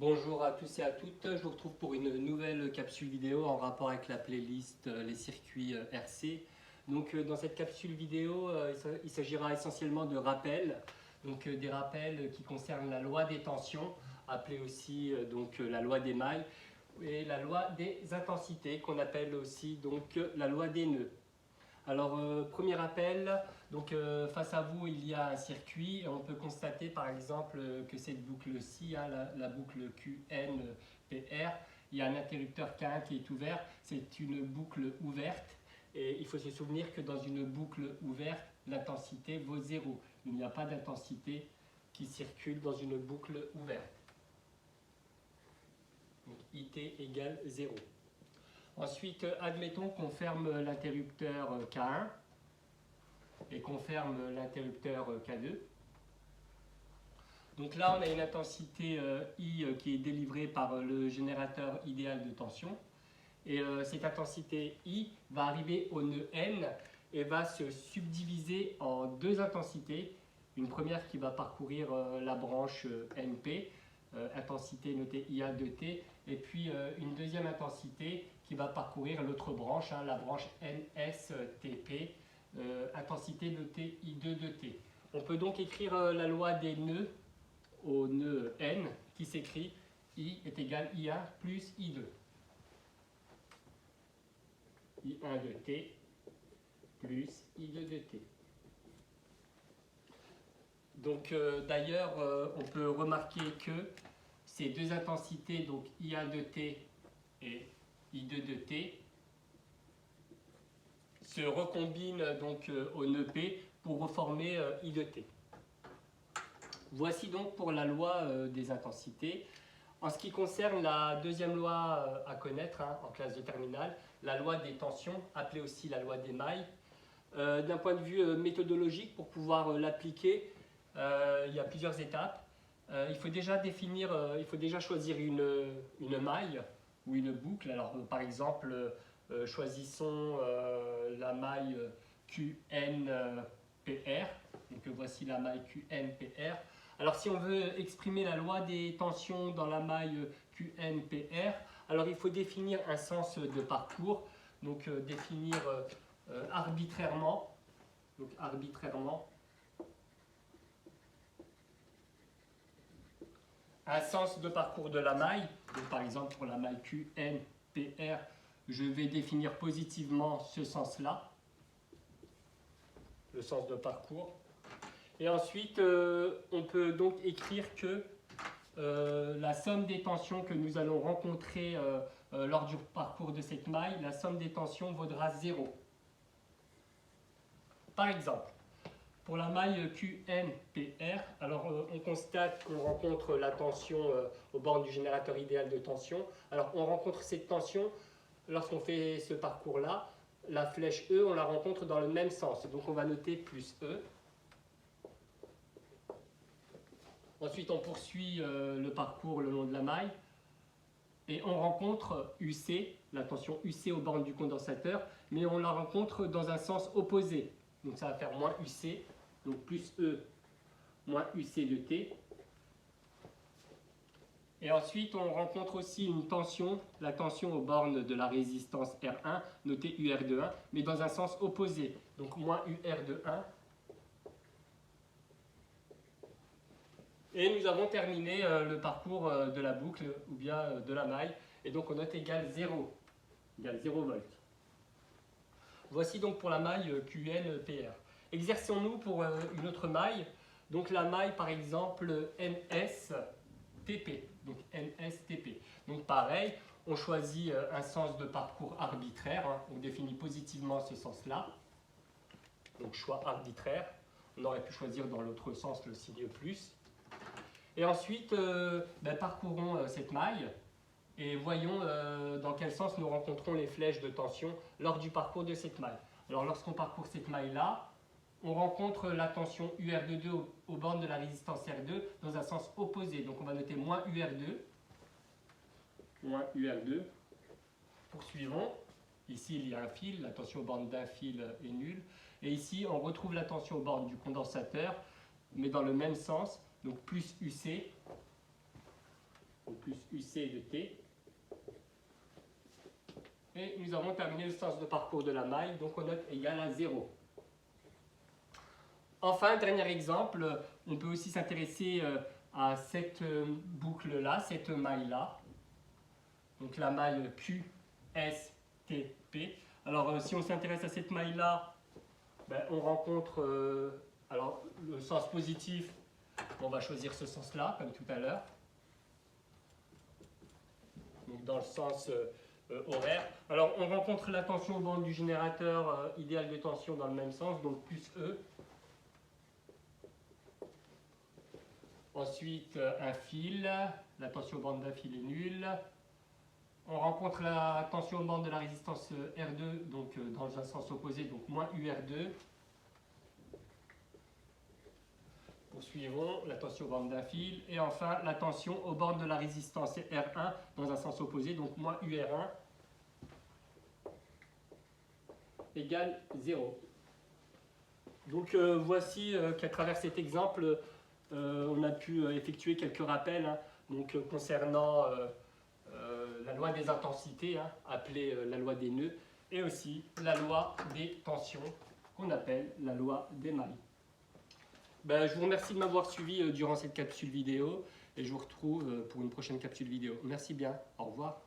Bonjour à tous et à toutes, je vous retrouve pour une nouvelle capsule vidéo en rapport avec la playlist les circuits RC. Donc dans cette capsule vidéo, il s'agira essentiellement de rappels, des rappels qui concernent la loi des tensions, appelée aussi la loi des mailles, et la loi des intensités, qu'on appelle aussi la loi des nœuds. Alors, premier rappel, face à vous il y a un circuit et on peut constater par exemple que cette boucle-ci, la boucle QNPR, il y a un interrupteur K1 qui est ouvert, c'est une boucle ouverte et il faut se souvenir que dans une boucle ouverte, l'intensité vaut 0. Il n'y a pas d'intensité qui circule dans une boucle ouverte. Donc IT égale 0. Ensuite, admettons qu'on ferme l'interrupteur K1 et qu'on ferme l'interrupteur K2. Donc là, on a une intensité I qui est délivrée par le générateur idéal de tension. Et cette intensité I va arriver au nœud N et va se subdiviser en deux intensités. Une première qui va parcourir la branche NP, intensité notée IA de T, et puis une deuxième intensité qui va parcourir l'autre branche, la branche NSTP, intensité notée I2 de T. On peut donc écrire la loi des nœuds au nœud N qui s'écrit I est égal I1 plus I2. I1 de T plus I2 de T. Donc d'ailleurs, on peut remarquer que ces deux intensités, donc I1 de T et I2 de T, se recombinent au nœud P pour reformer I de T. Voici donc pour la loi des intensités. En ce qui concerne la deuxième loi à connaître en classe de terminale, la loi des tensions, appelée aussi la loi des mailles. D'un point de vue méthodologique, pour pouvoir l'appliquer, il y a plusieurs étapes. Il faut déjà choisir une maille ou une boucle. Alors par exemple, choisissons la maille QNPR. Donc voici la maille QNPR. Alors si on veut exprimer la loi des tensions dans la maille QNPR, alors il faut définir un sens de parcours. Donc définir arbitrairement un sens de parcours de la maille. Donc, par exemple, pour la maille QNPR, je vais définir positivement ce sens-là, le sens de parcours. Et ensuite, on peut donc écrire que la somme des tensions que nous allons rencontrer lors du parcours de cette maille, la somme des tensions vaudra 0. Par exemple, pour la maille QNPR, alors on constate qu'on rencontre la tension aux bornes du générateur idéal de tension. Alors on rencontre cette tension lorsqu'on fait ce parcours-là. La flèche E, on la rencontre dans le même sens. Donc on va noter plus E. Ensuite on poursuit le parcours le long de la maille. Et on rencontre UC, la tension UC aux bornes du condensateur, mais on la rencontre dans un sens opposé. Donc ça va faire moins UC. Donc plus E moins UC de T. Et ensuite, on rencontre aussi une tension, la tension aux bornes de la résistance R1, notée UR de 1, mais dans un sens opposé. Donc moins UR de 1. Et nous avons terminé le parcours de la boucle ou bien de la maille. Et donc on note égal 0, égale 0 volts. Voici donc pour la maille QNPR. Exerçons-nous pour une autre maille, donc la maille par exemple NSTP. Donc NSTP. Donc pareil, on choisit un sens de parcours arbitraire, on définit positivement ce sens-là. Donc choix arbitraire, on aurait pu choisir dans l'autre sens le signe plus. Et ensuite, parcourons cette maille et voyons dans quel sens nous rencontrons les flèches de tension lors du parcours de cette maille. Alors lorsqu'on parcourt cette maille-là, on rencontre la tension UR de 2 aux bornes de la résistance R2 dans un sens opposé. Donc on va noter moins UR2. Moins UR2. Poursuivons. Ici il y a un fil, la tension aux bornes d'un fil est nulle. Et ici on retrouve la tension aux bornes du condensateur, mais dans le même sens. Donc plus UC. donc plus UC de T. Et nous avons terminé le sens de parcours de la maille, donc on note égal à 0. Enfin, dernier exemple, on peut aussi s'intéresser à cette boucle-là, cette maille-là. Donc la maille QSTP. Alors si on s'intéresse à cette maille-là, ben, on rencontre alors, le sens positif, on va choisir ce sens-là, comme tout à l'heure. Donc dans le sens horaire. Alors on rencontre la tension aux bandes du générateur idéal de tension dans le même sens, donc plus E. Ensuite un fil, la tension aux bandes d'un fil est nulle. On rencontre la tension aux bandes de la résistance R2, donc dans un sens opposé, donc moins UR2. Poursuivons la tension aux bandes d'un fil. Et enfin la tension aux bornes de la résistance R1 dans un sens opposé, donc moins UR1 égale 0. Donc voici qu'à travers cet exemple, on a pu effectuer quelques rappels donc, concernant la loi des intensités, appelée la loi des nœuds, et aussi la loi des tensions, qu'on appelle la loi des mailles. Ben, je vous remercie de m'avoir suivi durant cette capsule vidéo, et je vous retrouve pour une prochaine capsule vidéo. Merci bien, au revoir.